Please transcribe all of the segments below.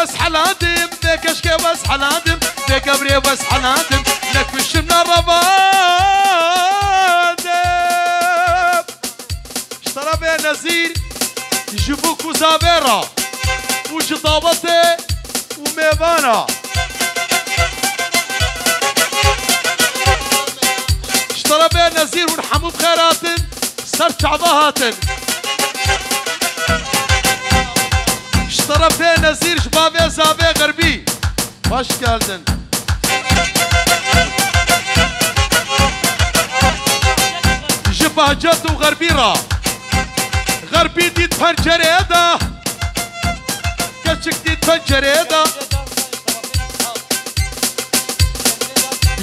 بس حلادم ذكشكي بس حلادم ذك ابري بس حلادم لك بشمنا الربادم اشترى بين نزير يجيبوك وزابيرا وجطابتي وميبانا اشترى بين نزير ونحمو بخيراتن سرت عضهاتن اشترى بين نزير شبابي زابي غربي باش كالدن جبه جد وغربيرا غربي ديت فنجريدا كشك ديت فنجريدا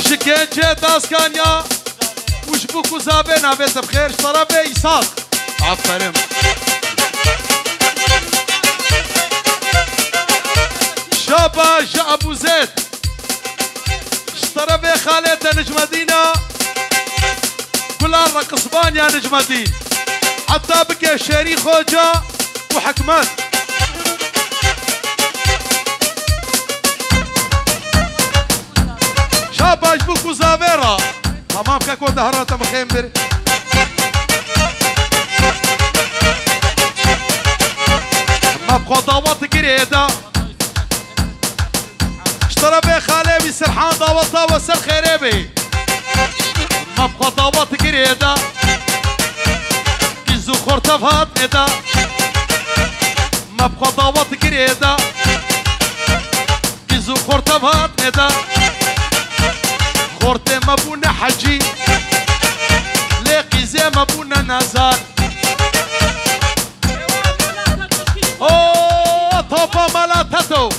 شكين جيت اسكانيا وشبوك وزابي نابيت بخير اشترى بي يساق عفرم شابا جاء ابو زيد اشترى بي خالته نجم مدينه كلها رقصبان يا نجم مدينه حتى بقى شيري خوجة وحكمات شابا جبوك وزابيرا تمام كاكو دهرات مخيمبر ما بخو ضوات قريدة اشترى بي خالي سرحان ضوطة وسر خيريبي ما بخو ضوات قريدة كيزو خورتا بهات ندا ما بخو ضوات قريدة كيزو خورتا بهات ندا خورتي ما بونا حجي ليقي زي ما بونا نزار اوه طوبا مالا تاتو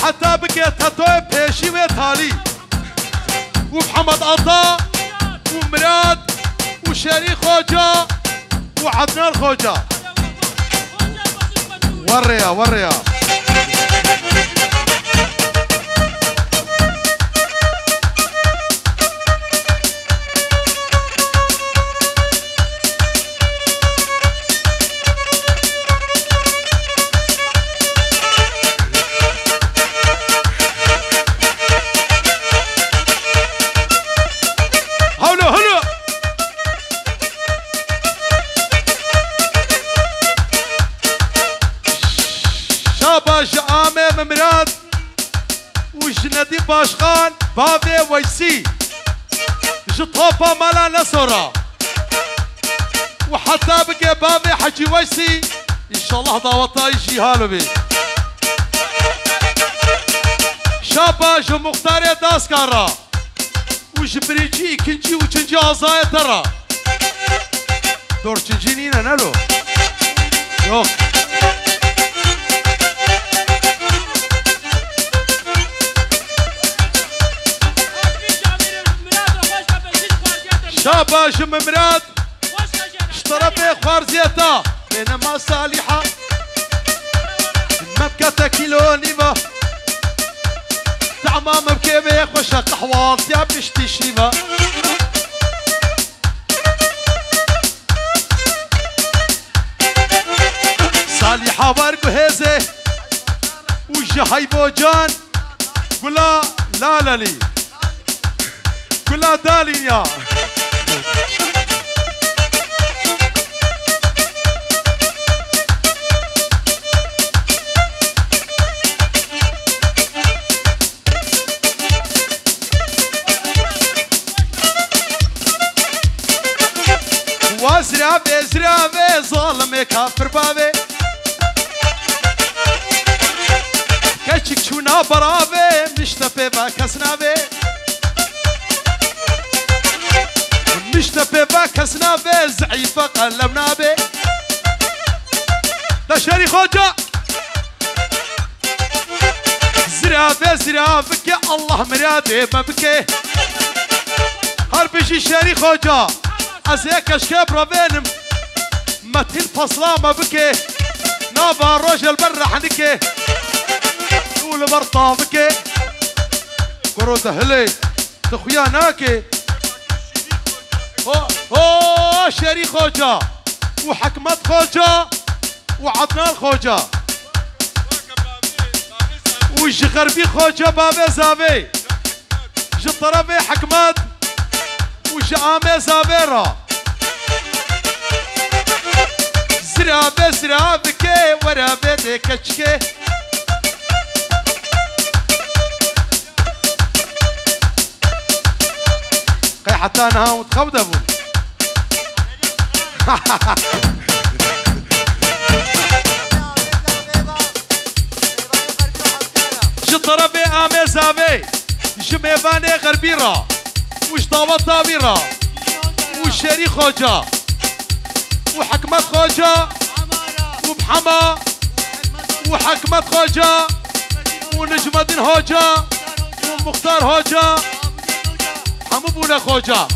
حتى بقيت تاتو بيشي ويتالي ومحمد عطا ومراد وشري خوجة وعدنان خوجة وريا وريا مراد وجندي باشخان بافي ويسي جطوبة مالا نصرة وحتى بقى بافي حجي ويسي ان شاء الله ضاوطا يجي هالو بي شابا جو مختاري داسكارا وجبريجي كنجي وجنجي عزايا ترى دور تنجينينا نالو يوك شابا جم مراد اشترى بي خوارزيتا بينما صالحة مبكة كيلو نيفا تعمام بكيبي خوشة قحوال يا بنشتي شيفا صالحة وارقو هيزي وجهي بوجان قلا لا لا لي قلا دالي يا زرابي زرابي ظالمي كافر بابي كشك شونا برابي مشتبه باكسنابي مشتبه باكسنابي زعيفة قلبنابي تشاري خوجة زرابي زرابك يا الله مرادي ما بكي هربشي شاري خوجة ازيك اشكاب ربينم متين فصلا ما بكي نابا رجل برا حنكي قول برطا بكي قروته هلي تخويا ناكي اوه شري خوجة وحكمت خوجة وعدنان خوجة وش غربي خوجة بابي زابي جي طرفي حكمات وش عامي زابيرا زرابي زرابكي ورابي دي كشكي قي حتى انا وتخودبو جي طرفي عامي زابي جي ميفاني غربيرا وش داوة طابيرا وش شري خوجة وحكمت خوجة وبحما وحكمت خوجة ونجم الدين هوجة ومختار هوجة حمو بولا خوجة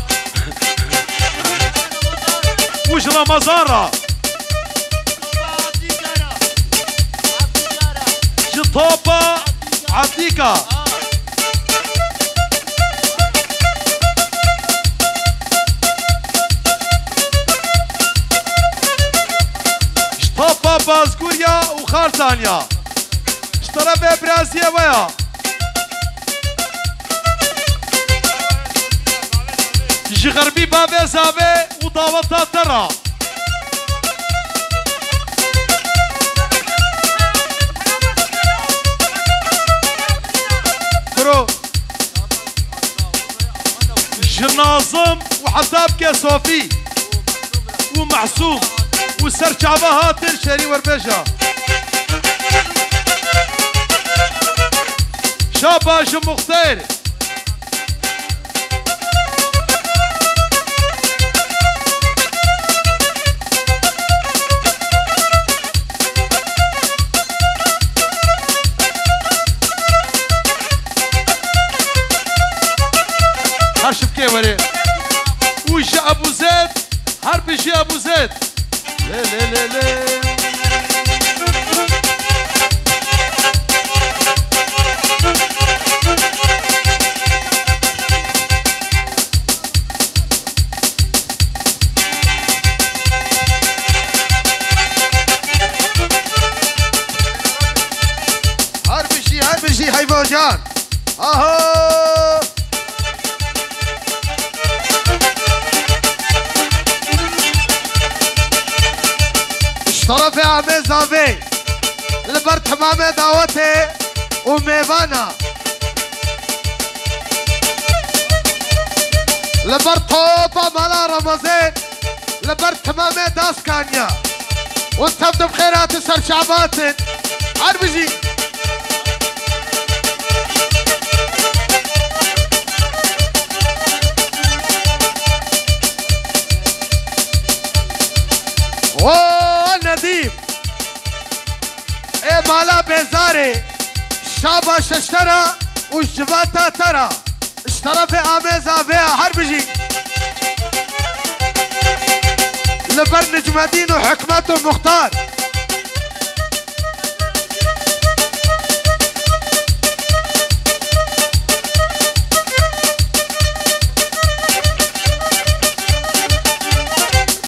وش رمضان جي طوبة عديكا طوبة بازقوريا وخارتانيا اشترى برازيا ويا جي غربي بابي زابي وداوطا ترى كرو جي ناظم وحتى صوفي ومحسوب وسر شعبها تنشري وربجة شاباش مختار هرشف كيوري وش ابو زيد هربشي ابو زيد لي لي لي لي هربشي حيفو جان اهو طرف عمي زابي لبرت حمامي دعوتي وميفانا لبرت طوبة مالا رمزين لبرت حمامي داسكانيا وانتبدو بخيرات سر شعبات عربجي نديم ايه مالا بيزاري شاباش اشترى والجباتا ترى اشترى في اميزا فيها حربجي لبر نجم الدين وحكمته مختار